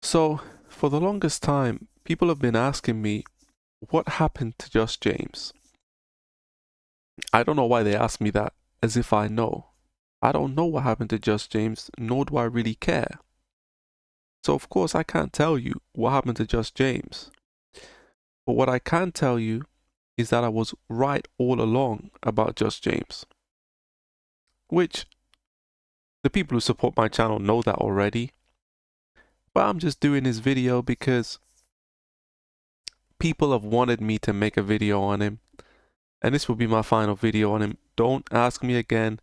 So, for the longest time, people have been asking me, what happened to Just James? I don't know why they ask me that, as if I know. I don't know what happened to Just James, nor do I really care. So, of course, I can't tell you what happened to Just James. But what I can tell you is that I was right all along about Just James. Which, the people who support my channel know that already. But I'm just doing this video because people have wanted me to make a video on him. And this will be my final video on him. Don't ask me again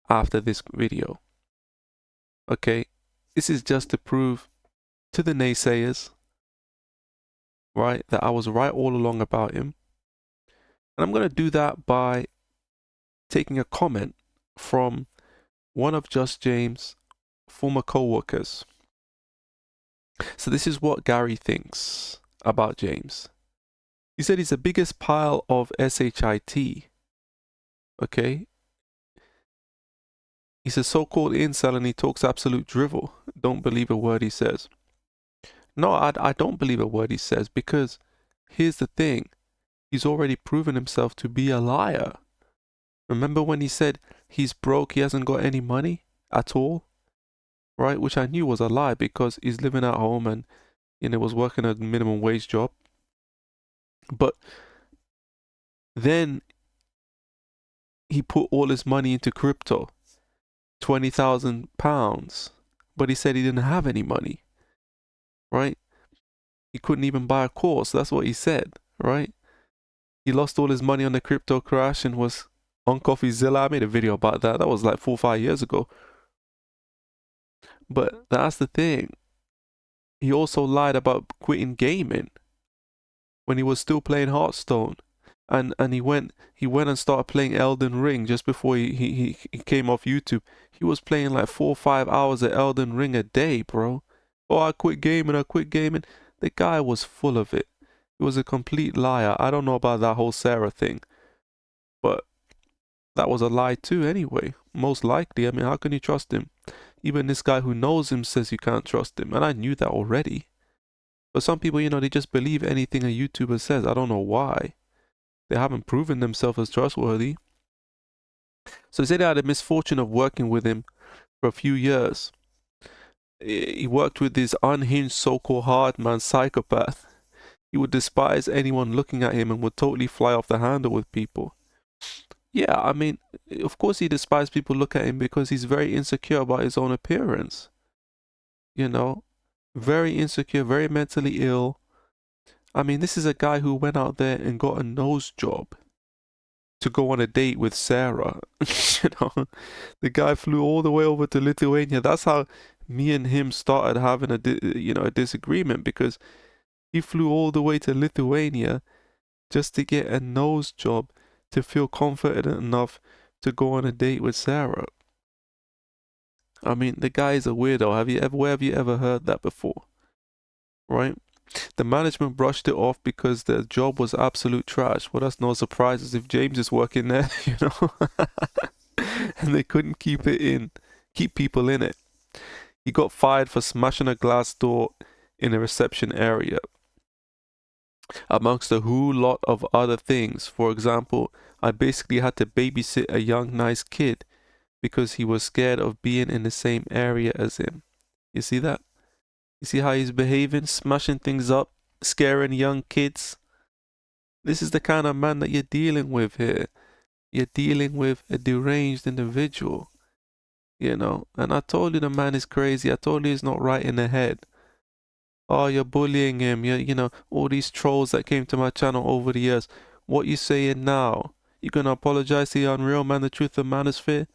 after this video. Okay? This is just to prove to the naysayers, right, that I was right all along about him. And I'm going to do that by taking a comment from one of Just James' former co-workers. So this is what Gary thinks about James. He said he's the biggest pile of shit. Okay? He's a so-called incel and he talks absolute drivel. Don't believe a word he says. No, I don't believe a word he says because here's the thing. He's already proven himself to be a liar. Remember when he said he's broke, he hasn't got any money at all? Right? Which I knew was a lie because he's living at home and, was working a minimum wage job. But then he put all his money into crypto. £20,000. But he said he didn't have any money. Right? He couldn't even buy a course. That's what he said. Right? He lost all his money on the crypto crash and was on CoffeeZilla. I made a video about that. That was like 4 or 5 years ago. But that's the thing. He also lied about quitting gaming when he was still playing Hearthstone. And he went and started playing Elden Ring just before he came off YouTube. He was playing like 4 or 5 hours of Elden Ring a day, bro. Oh, I quit gaming. The guy was full of it. He was a complete liar. I don't know about that whole Sarah thing. But that was a lie too anyway. Most likely. I mean, how can you trust him? Even this guy who knows him says you can't trust him. And I knew that already. But some people, they just believe anything a YouTuber says. I don't know why. They haven't proven themselves as trustworthy. So he said he had the misfortune of working with him for a few years. He worked with this unhinged so-called hard man psychopath. He would despise anyone looking at him and would totally fly off the handle with people. Yeah, I mean, of course he despised people look at him because he's very insecure about his own appearance. Very insecure, very mentally ill. I mean, this is a guy who went out there and got a nose job to go on a date with Sarah. The guy flew all the way over to Lithuania. That's how me and him started having a disagreement, because he flew all the way to Lithuania just to get a nose job to feel confident enough to go on a date with Sarah. I mean, the guy is a weirdo. Where have you ever heard that before? Right? The management brushed it off because the job was absolute trash. Well, that's no surprise, as if James is working there, and they couldn't keep people in it. He got fired for smashing a glass door in a reception area, amongst a whole lot of other things. For example, I basically had to babysit a young nice kid because he was scared of being in the same area as him. You see that? You see how he's behaving, smashing things up, scaring young kids? This is the kind of man that you're dealing with here. You're dealing with a deranged individual, And I told you the man is crazy. I told you he's not right in the head. Oh, you're bullying him. All these trolls that came to my channel over the years. What you saying now? You gonna apologize to the Unreal Man, the Truth of Manosphere?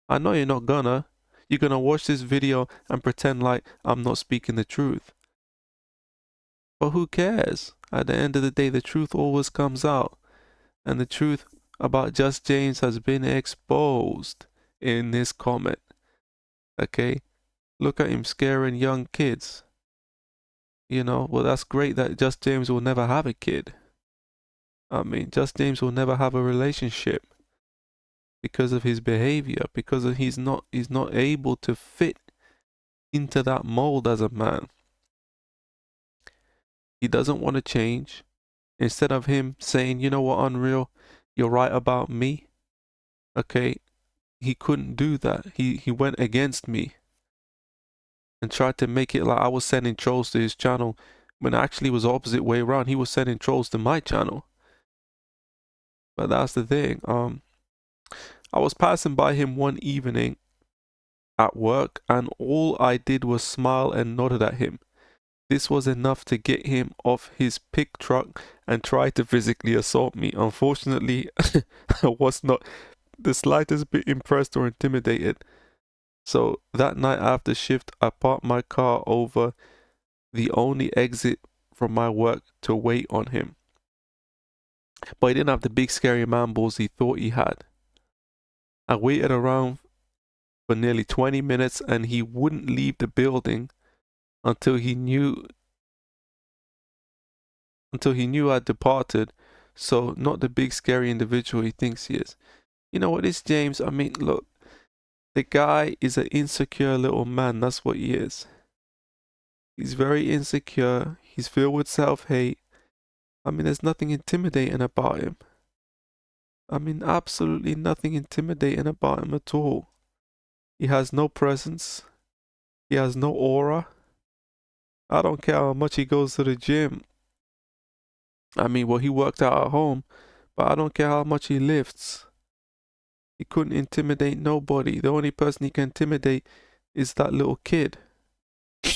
I know you're not gonna. You're gonna watch this video and pretend like I'm not speaking the truth. But who cares? At the end of the day, the truth always comes out. And the truth about Just James has been exposed in this comment. Okay? Look at him scaring young kids. Well, that's great that Just James will never have a kid. I mean, Just James will never have a relationship because of his behavior, because he's not able to fit into that mold as a man. He doesn't want to change. Instead of him saying, you know what, Unreal, you're right about me. Okay, he couldn't do that. He went against me and tried to make it like I was sending trolls to his channel when actually it was the opposite way around. He was sending trolls to my channel. But that's the thing. I was passing by him one evening at work, and all I did was smile and nodded at him. This was enough to get him off his pick truck and try to physically assault me. Unfortunately, I was not the slightest bit impressed or intimidated. So that night after shift, I parked my car over the only exit from my work to wait on him. But he didn't have the big scary man balls he thought he had. I waited around for nearly 20 minutes and he wouldn't leave the building until he knew I'd departed. So not the big scary individual he thinks he is. You know what is, James? I mean, look, the guy is an insecure little man. That's what he is. He's very insecure. He's filled with self-hate. I mean, there's nothing intimidating about him. I mean, absolutely nothing intimidating about him at all. He has no presence. He has no aura. I don't care how much he goes to the gym. I mean, well, he worked out at home, but I don't care how much he lifts. He couldn't intimidate nobody. The only person he can intimidate is that little kid.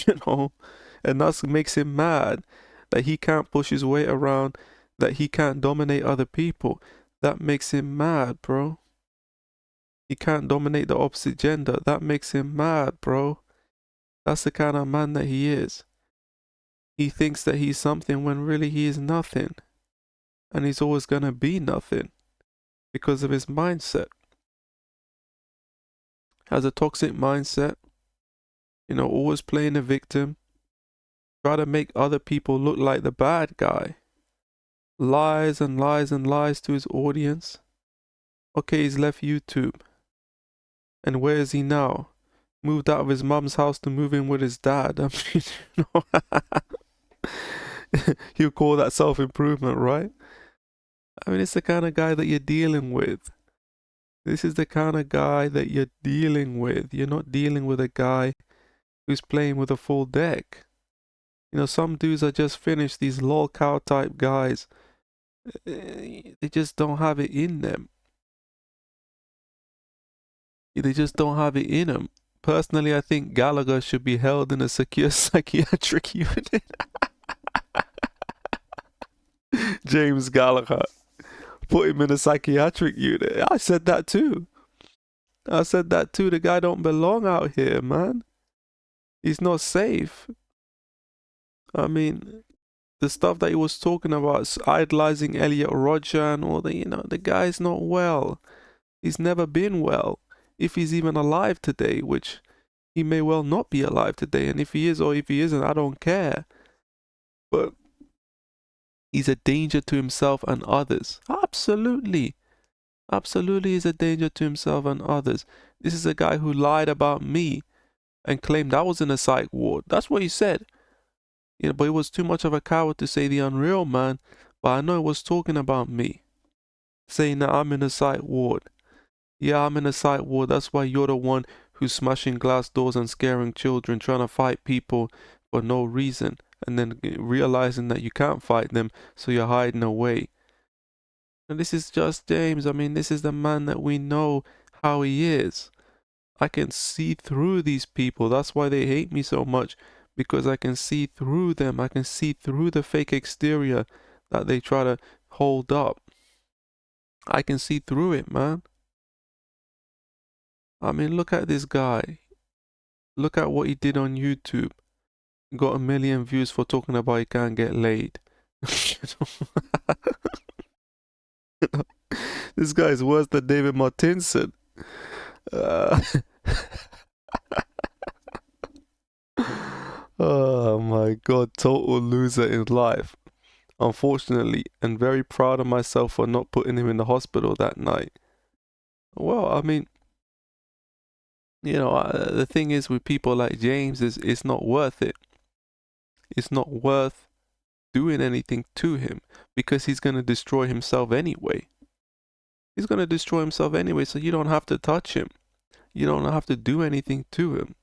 You know? And that makes him mad that he can't push his weight around, that he can't dominate other people. That makes him mad, bro. He can't dominate the opposite gender. That makes him mad, bro. That's the kind of man that he is. He thinks that he's something when really he is nothing. And he's always gonna be nothing because of his mindset. Has a toxic mindset. You know, always playing the victim. Try to make other people look like the bad guy. Lies and lies and lies to his audience. Okay, he's left YouTube. And where is he now? Moved out of his mum's house to move in with his dad. I mean, you know, you call that self-improvement, right? I mean, it's the kind of guy that you're dealing with. This is the kind of guy that you're dealing with. You're not dealing with a guy who's playing with a full deck. You know, some dudes are just finished, these lol cow type guys. They just don't have it in them. They just don't have it in them. Personally, I think Gallagher should be held in a secure psychiatric unit. James Gallagher. Put him in a psychiatric unit. I said that too. The guy don't belong out here, man. He's not safe. I mean, the stuff that he was talking about, idolizing Elliot Rodger and all the, you know, the guy's not well. He's never been well. If he's even alive today, which he may well not be alive today. And if he is or if he isn't, I don't care. But he's a danger to himself and others. Absolutely. Absolutely is a danger to himself and others. This is a guy who lied about me and claimed I was in a psych ward. That's what he said. You know, but he was too much of a coward to say the Unreal Man. But I know he was talking about me. Saying that I'm in a psych ward. Yeah, I'm in a psych ward. That's why you're the one who's smashing glass doors and scaring children, trying to fight people for no reason. And then realizing that you can't fight them, so you're hiding away. And this is just James. I mean, this is the man that we know how he is. I can see through these people. That's why they hate me so much. Because I can see through them. I can see through the fake exterior that they try to hold up. I can see through it, man. I mean, look at this guy. Look at what he did on YouTube. Got 1 million views for talking about he can't get laid. This guy is worse than David Martinson. Oh my god, total loser in life. Unfortunately, and very proud of myself for not putting him in the hospital that night. Well, I mean, you know, the thing is with people like James is it's not worth it. It's not worth doing anything to him because he's going to destroy himself anyway. He's going to destroy himself anyway, so you don't have to touch him. You don't have to do anything to him.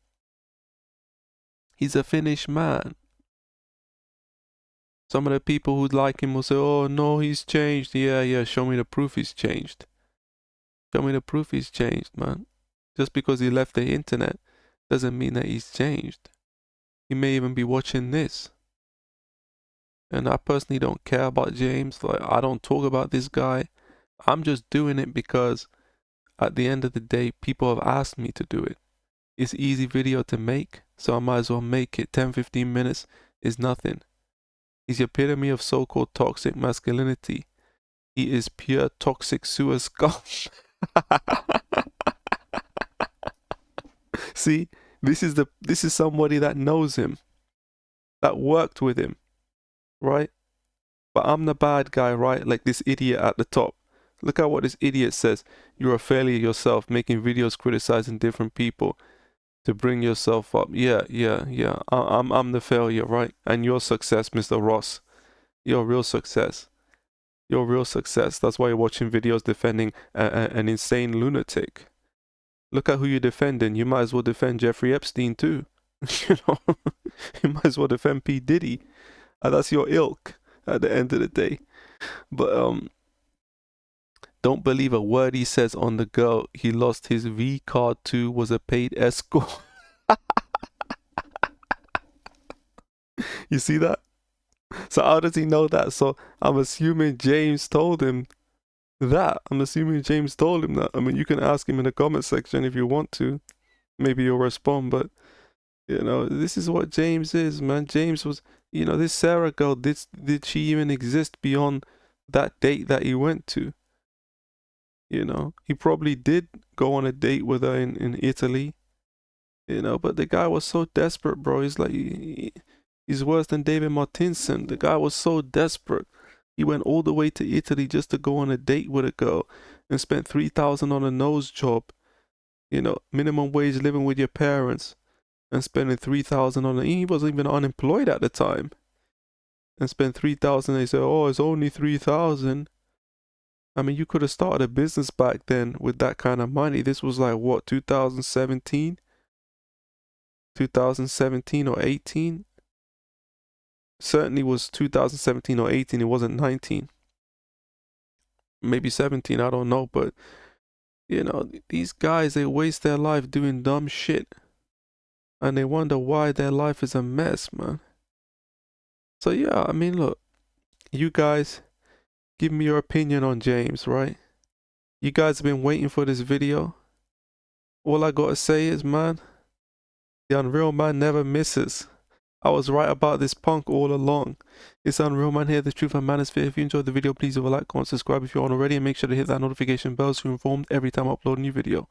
He's a finished man. Some of the people who like him will say, oh no, he's changed. Yeah, show me the proof he's changed. Show me the proof he's changed, man. Just because he left the internet doesn't mean that he's changed. He may even be watching this. And I personally don't care about James. Like, I don't talk about this guy. I'm just doing it because at the end of the day, people have asked me to do it. It's easy video to make, so I might as well make it. 10-15 minutes is nothing. He's the epitome of so-called toxic masculinity. He is pure toxic sewer scum. See, this is somebody that knows him, that worked with him, right? But I'm the bad guy, right? Like this idiot at the top. Look at what this idiot says. You're a failure yourself, making videos criticizing different people to bring yourself up. Yeah. I'm the failure, right? And your success, Mr. Ross. Your real success. Your real success. That's why you're watching videos defending an insane lunatic. Look at who you're defending. You might as well defend Jeffrey Epstein too. You know, you might as well defend P. Diddy. That's your ilk at the end of the day. But don't believe a word he says on the girl he lost his V card to was a paid escort. You see that? So how does he know that? So I'm assuming James told him that. I'm assuming James told him that. I mean, you can ask him in the comment section if you want to. Maybe he'll respond, but you know, this is what James is, man. James was, you know, this Sarah girl, did she even exist beyond that date that he went to? You know, he probably did go on a date with her in Italy, you know, but the guy was so desperate, bro. He's like, he's worse than David Martinson. The guy was so desperate. He went all the way to Italy just to go on a date with a girl and spent $3,000 on a nose job, you know, minimum wage living with your parents and spending $3,000 on he wasn't even unemployed at the time. And spent $3,000. They said, oh, it's only $3,000. I mean, you could have started a business back then with that kind of money. This was like, what, 2017? 2017 or 18? Certainly was 2017 or 18. It wasn't 19. Maybe 17, I don't know. But, you know, these guys, they waste their life doing dumb shit. And they wonder why their life is a mess, man. So, yeah, I mean, look. You guys, give me your opinion on James, right? You guys have been waiting for this video. All I gotta say is, man, the Unreal Man never misses. I was right about this punk all along. It's Unreal Man here, the truth and manosphere. If you enjoyed the video, please leave a like, comment, subscribe if you aren't already, and make sure to hit that notification bell so you're informed every time I upload a new video.